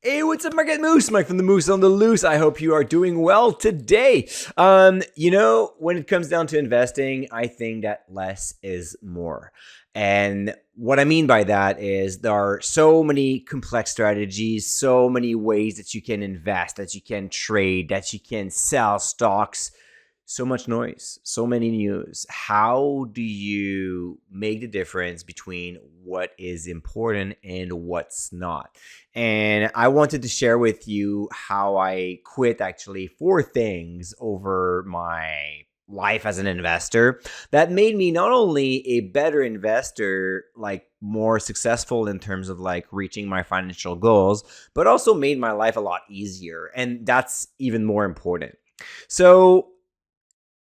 Hey, what's up, Market Moose? Mike from the Moose on the Loose. I hope you are doing well today. When it comes down to investing, I think that less is more. And what I mean by that is there are so many complex strategies, so many ways that you can invest, that you can trade, that you can sell stocks. So much noise, so many news. How do you make the difference between what is important and what's not? And I wanted to share with you how I quit actually 4 things over my life as an investor that made me not only a better investor, like more successful in terms of like reaching my financial goals, but also made my life a lot easier. And that's even more important. So,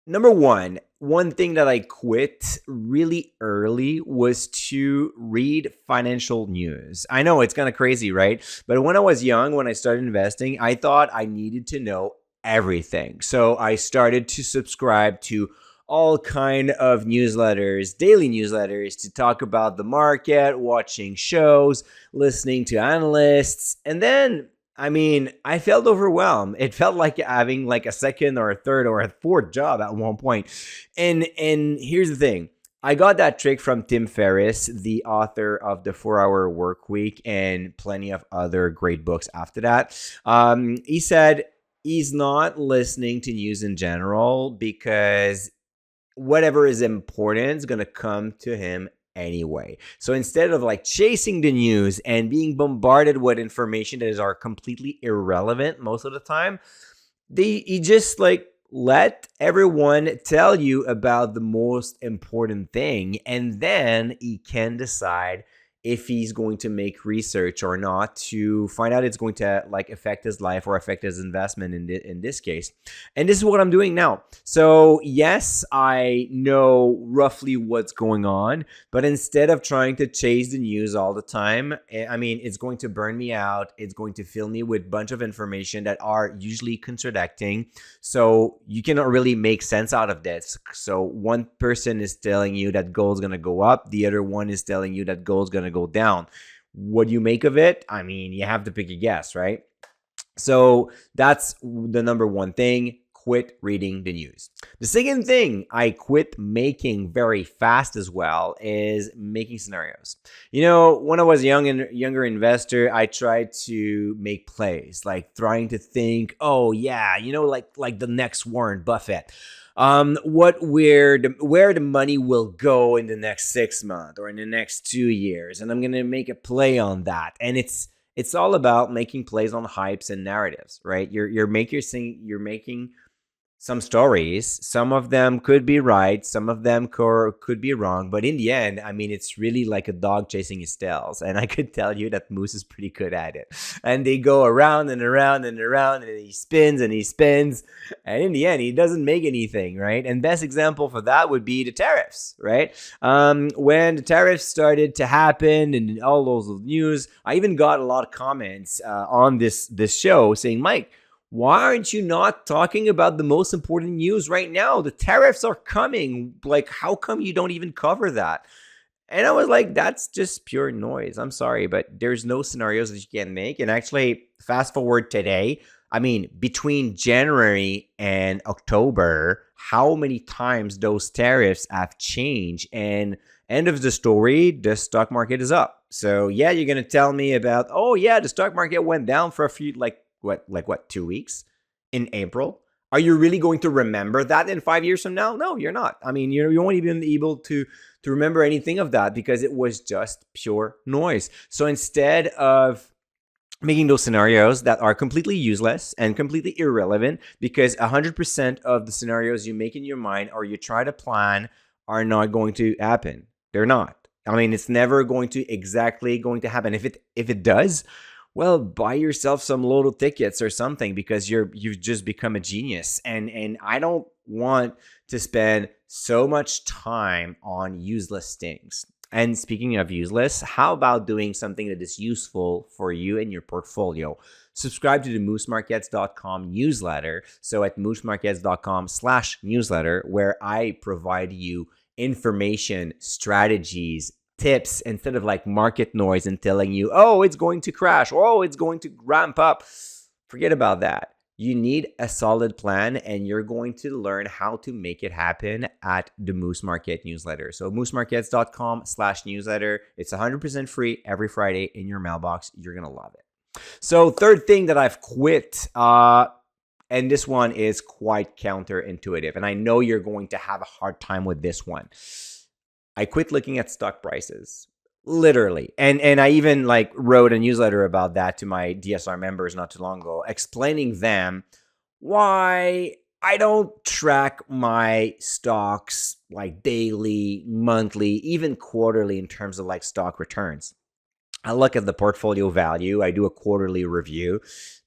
number one thing that I quit really early was to read financial news. I know it's kind of crazy, right? But when I was young, when I started investing, I thought I needed to know everything. So I started to subscribe to all kind of newsletters, daily newsletters to talk about the market, watching shows, listening to analysts, and then I felt overwhelmed. It felt like having like a second or a third or a fourth job at one point. And here's the thing. I got that trick from Tim Ferriss, the author of The 4 Hour Work Week and plenty of other great books after that. He said he's not listening to news in general because whatever is important is going to come to him anyway. So instead of like chasing the news and being bombarded with information that are completely irrelevant most of the time, he just like let everyone tell you about the most important thing, and then he can decide if he's going to make research or not to find out it's going to like affect his life or affect his investment in this case. And this is what I'm doing now. So yes, I know roughly what's going on, but instead of trying to chase the news all the time, it's going to burn me out. It's going to fill me with a bunch of information that are usually contradicting. So you cannot really make sense out of this. So one person is telling you that gold is going to go up. The other one is telling you that gold is going to go down. What do you make of it? You have to pick a guess, right? So that's the number one thing. Quit reading the news. The second thing I quit making very fast as well is making scenarios. When I was a younger investor, I tried to make plays, like trying to think, oh yeah, like the next Warren Buffett. Where the money will go in the next 6 months or in the next 2 years, and I'm gonna make a play on that. And it's all about making plays on hypes and narratives, right? You're making some stories. Some of them could be right, some of them could be wrong, but in the end, it's really like a dog chasing his tails, and I could tell you that Moose is pretty good at it. And they go around and around and around, and he spins and he spins, and in the end, he doesn't make anything, right? And best example for that would be the tariffs, right? When the tariffs started to happen and all those news, I even got a lot of comments on this show saying, Mike, why aren't you not talking about the most important news right now? The tariffs are coming. Like, how come you don't even cover that? And I was like, that's just pure noise. I'm sorry, but there's no scenarios that you can make. And actually, fast forward today, between January and October, how many times those tariffs have changed? And end of the story, the stock market is up. So yeah, you're going to tell me about, oh yeah, the stock market went down for a few, what, 2 weeks in April? Are you really going to remember that in 5 years from now? No, you're not. You won't even be able to remember anything of that because it was just pure noise. So instead of making those scenarios that are completely useless and completely irrelevant, because 100% of the scenarios you make in your mind or you try to plan are not going to happen. They're not. It's never going to happen. If it does, well, buy yourself some lotto tickets or something, because you've just become a genius. And I don't want to spend so much time on useless things. And speaking of useless, how about doing something that is useful for you and your portfolio? Subscribe to the moosemarkets.com newsletter. So at moosemarkets.com/newsletter, where I provide you information, strategies, tips instead of like market noise and telling you, oh, it's going to crash, or oh, it's going to ramp up. Forget about that. You need a solid plan, and you're going to learn how to make it happen at the Moose Market newsletter. So moosemarkets.com/newsletter. It's 100% free every Friday in your mailbox. You're going to love it. So third thing that I've quit, and this one is quite counterintuitive, and I know you're going to have a hard time with this one. I quit looking at stock prices. Literally. And I even like wrote a newsletter about that to my DSR members not too long ago, explaining them why I don't track my stocks like daily, monthly, even quarterly in terms of like stock returns. I look at the portfolio value. I do a quarterly review,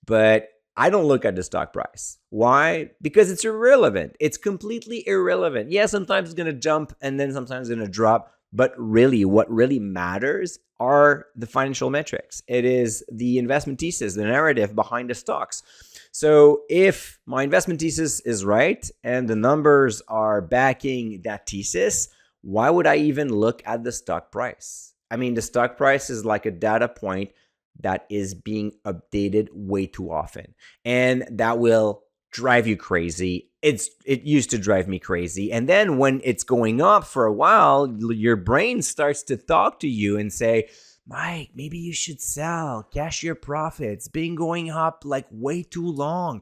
but I don't look at the stock price. Why? Because it's irrelevant. It's completely irrelevant. Yeah, sometimes it's going to jump and then sometimes it's going to drop. But really, what really matters are the financial metrics. It is the investment thesis, the narrative behind the stocks. So if my investment thesis is right and the numbers are backing that thesis, why would I even look at the stock price? I mean, the stock price is like a data point that is being updated way too often. And that will drive you crazy. It used to drive me crazy. And then when it's going up for a while, your brain starts to talk to you and say, Mike, maybe you should sell, cash your profits, been going up like way too long.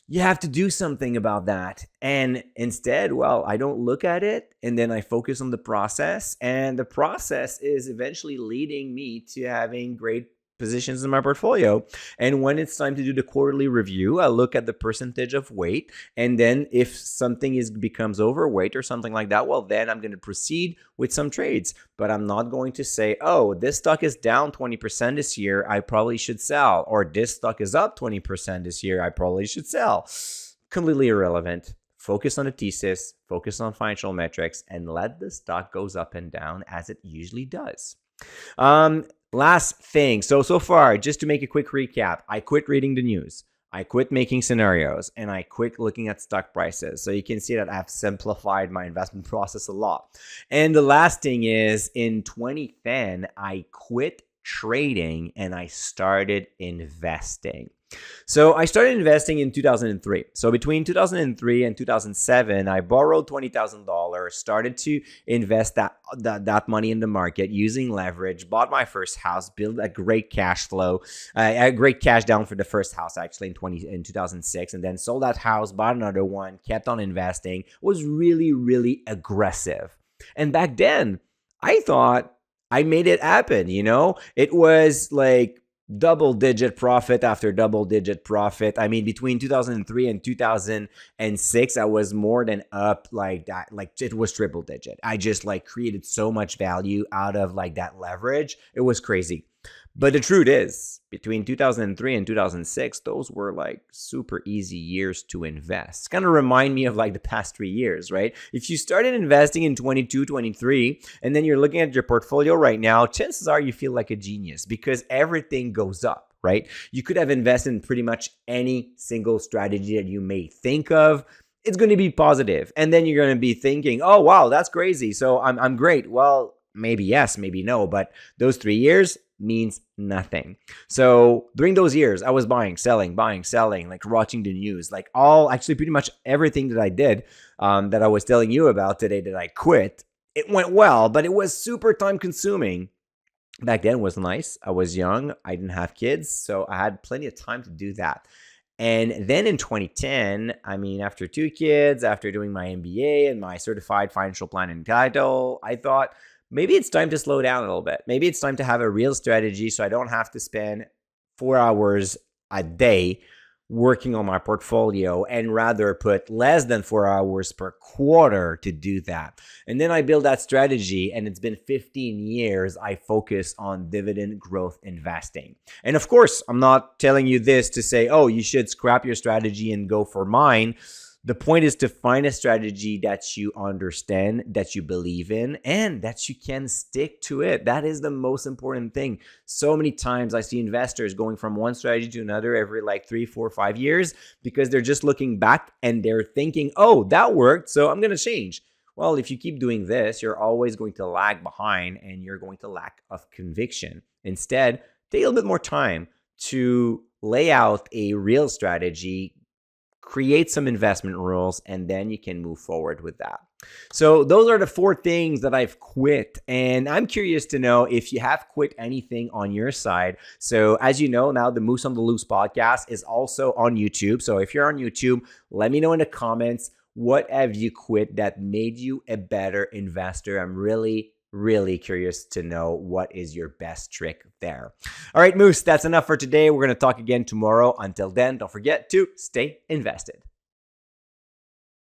You have to do something about that. And instead, well, I don't look at it and then I focus on the process. And the process is eventually leading me to having great positions in my portfolio. And when it's time to do the quarterly review, I look at the percentage of weight. And then if something becomes overweight or something like that, well, then I'm going to proceed with some trades. But I'm not going to say, oh, this stock is down 20% this year, I probably should sell. Or this stock is up 20% this year, I probably should sell. Completely irrelevant. Focus on the thesis, focus on financial metrics, and let the stock goes up and down as it usually does. Last thing. So far, just to make a quick recap, I quit reading the news. I quit making scenarios, and I quit looking at stock prices. So you can see that I've simplified my investment process a lot. And the last thing is in 2010, I quit trading and I started investing. So I started investing in 2003. So between 2003 and 2007, I borrowed $20,000, started to invest that money in the market using leverage, bought my first house, built a great cash flow, a great cash down for the first house actually in 2006, and then sold that house, bought another one, kept on investing, was really, really aggressive. And back then, I thought I made it happen, It was like double-digit profit after double-digit profit. I mean, between 2003 and 2006, I was more than up like that. Like it was triple-digit. I just like created so much value out of like that leverage. It was crazy. But the truth is, between 2003 and 2006, those were like super easy years to invest. Kind of remind me of like the past 3 years, right? If you started investing in 22, 23, and then you're looking at your portfolio right now, chances are you feel like a genius because everything goes up, right? You could have invested in pretty much any single strategy that you may think of. It's going to be positive. And then you're going to be thinking, oh, wow, that's crazy. So I'm great. Well, maybe yes, maybe no. But those 3 years means nothing. So during those years, I was buying, selling, like watching the news, like actually pretty much everything that I did that I was telling you about today that I quit. It went well, but it was super time consuming. Back then was nice. I was young. I didn't have kids. So I had plenty of time to do that. And then in 2010, I mean, after 2 kids, after doing my MBA and my certified financial plan and title, I thought, maybe it's time to slow down a little bit. Maybe it's time to have a real strategy so I don't have to spend 4 hours a day working on my portfolio and rather put less than 4 hours per quarter to do that. And then I build that strategy, and it's been 15 years I focus on dividend growth investing. And of course, I'm not telling you this to say, oh, you should scrap your strategy and go for mine. The point is to find a strategy that you understand, that you believe in, and that you can stick to it. That is the most important thing. So many times I see investors going from one strategy to another every like 3, 4, 5 years because they're just looking back and they're thinking, oh, that worked, so I'm going to change. Well, if you keep doing this, you're always going to lag behind and you're going to lack of conviction. Instead, take a little bit more time to lay out a real strategy, create some investment rules, and then you can move forward with that. So those are the 4 things that I've quit. And I'm curious to know if you have quit anything on your side. So as you know, now the Moose on the Loose podcast is also on YouTube. So if you're on YouTube, let me know in the comments, what have you quit that made you a better investor? I'm really curious to know what is your best trick there. All right, Moose, that's enough for today. We're going to talk again tomorrow. Until then, don't forget to stay invested.